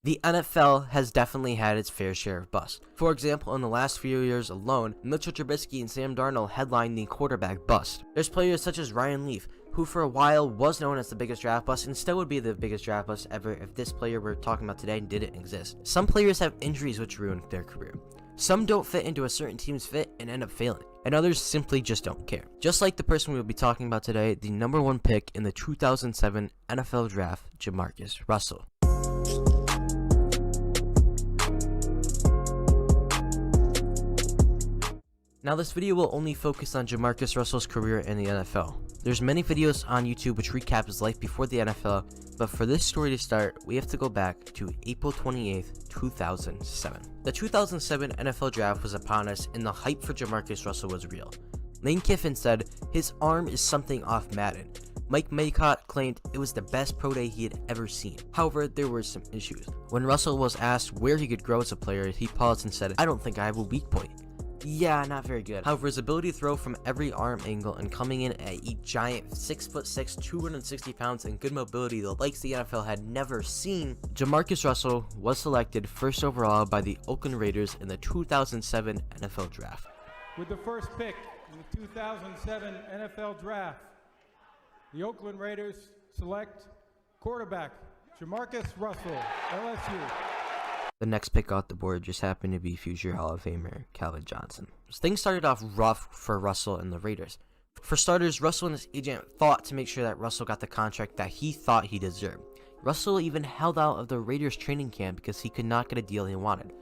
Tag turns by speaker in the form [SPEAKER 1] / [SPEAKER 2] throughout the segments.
[SPEAKER 1] The NFL has definitely had its fair share of busts. For example, in the last few years alone, Mitchell Trubisky and Sam Darnold headlined the quarterback bust. There's players such as Ryan Leaf, who for a while was known as the biggest draft bust and still would be the biggest draft bust ever if this player we're talking about today didn't exist. Some players have injuries which ruin their career. Some don't fit into a certain team's fit and end up failing, and others simply just don't care. Just like the person we will be talking about today, the #1 pick in the 2007 NFL Draft, Jamarcus Russell. Now this video will only focus on Jamarcus Russell's career in the NFL. There's many videos on YouTube which recap his life before the NFL, but for this story to start, we have to go back to April 28th, 2007. The 2007 NFL Draft was upon us and the hype for Jamarcus Russell was real. Lane Kiffin said his arm is something off Madden. Mike Maycott claimed it was the best pro day he had ever seen. However, there were some issues. When Russell was asked where he could grow as a player, he paused and said, "I don't think I have a weak point." Yeah, not very good. However, his ability to throw from every arm angle and coming in at a giant 6'6", 260 pounds and good mobility the likes the NFL had never seen, Jamarcus Russell was selected first overall by the Oakland Raiders in the 2007 NFL Draft.
[SPEAKER 2] With the first pick in the 2007 NFL Draft, the Oakland Raiders select quarterback Jamarcus Russell, LSU.
[SPEAKER 1] The next pick off the board just happened to be future Hall of Famer Calvin Johnson. Things started off rough for Russell and the Raiders. For starters, Russell and his agent fought to make sure that Russell got the contract that he thought he deserved. Russell even held out of the Raiders training camp because he could not get a deal he wanted.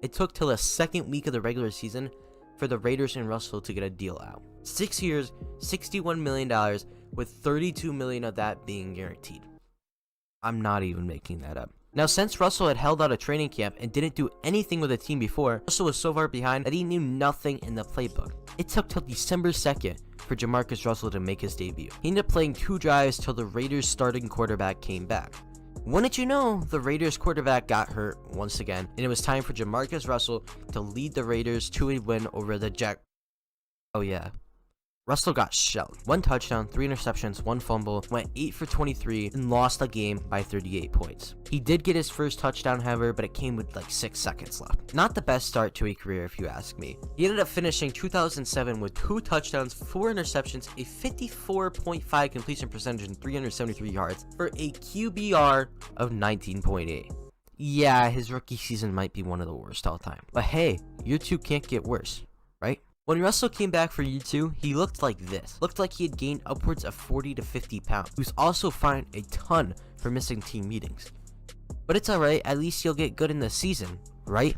[SPEAKER 1] It took till the second week of the regular season for the Raiders and Russell to get a deal out. 6 years, $61 million, with $32 million of that being guaranteed. I'm not even making that up. Now, since Russell had held out a training camp and didn't do anything with the team before, Russell was so far behind that he knew nothing in the playbook. It took till December 2nd for Jamarcus Russell to make his debut. He ended up playing 2 drives till the Raiders starting quarterback came back. Wouldn't you know, the Raiders quarterback got hurt once again, and it was time for Jamarcus Russell to lead the Raiders to a win over the Jack. Oh yeah. Russell got shelled. 1 touchdown, 3 interceptions, 1 fumble, went 8 for 23, and lost the game by 38 points. He did get his first touchdown, however, but it came with like 6 seconds left. Not the best start to a career if you ask me. He ended up finishing 2007 with 2 touchdowns, 4 interceptions, a 54.5 completion percentage, and 373 yards for a QBR of 19.8. Yeah, his rookie season might be one of the worst all time. But hey, year 2 can't get worse, right? When Russell came back for year 2, he looked like this. Looked like he had gained upwards of 40 to 50 pounds. He was also fined a ton for missing team meetings. But it's alright, at least he'll get good in the season, right?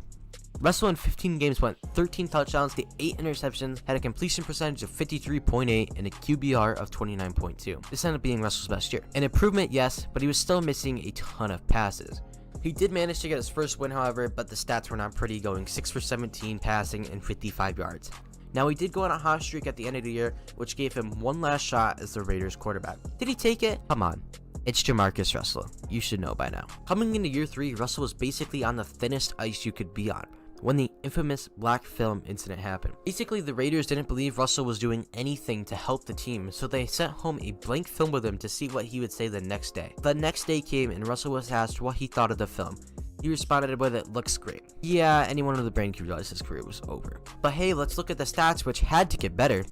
[SPEAKER 1] Russell in 15 games went 13 touchdowns to 8 interceptions, had a completion percentage of 53.8 and a QBR of 29.2. This ended up being Russell's best year. An improvement, yes, but he was still missing a ton of passes. He did manage to get his first win, however, but the stats were not pretty, going 6 for 17 passing and 55 yards. Now, he did go on a hot streak at the end of the year, which gave him one last shot as the Raiders quarterback. Did he take it? Come on. It's Jamarcus Russell. You should know by now. Coming into year 3, Russell was basically on the thinnest ice you could be on when the infamous black film incident happened. Basically, the Raiders didn't believe Russell was doing anything to help the team, so they sent home a blank film with him to see what he would say the next day. The next day came and Russell was asked what he thought of the film. He responded with, "It looks great." Yeah, anyone with a brain could realize his career was over. But hey, let's look at the stats, which had to get better.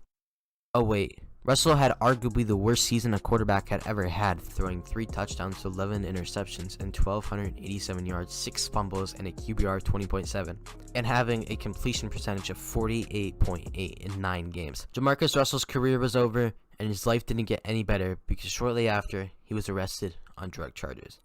[SPEAKER 1] Oh wait, Russell had arguably the worst season a quarterback had ever had, throwing 3 touchdowns to 11 interceptions and 1,287 yards, 6 fumbles, and a QBR 20.7, and having a completion percentage of 48.8 in 9 games. Jamarcus Russell's career was over, and his life didn't get any better because shortly after, he was arrested on drug charges.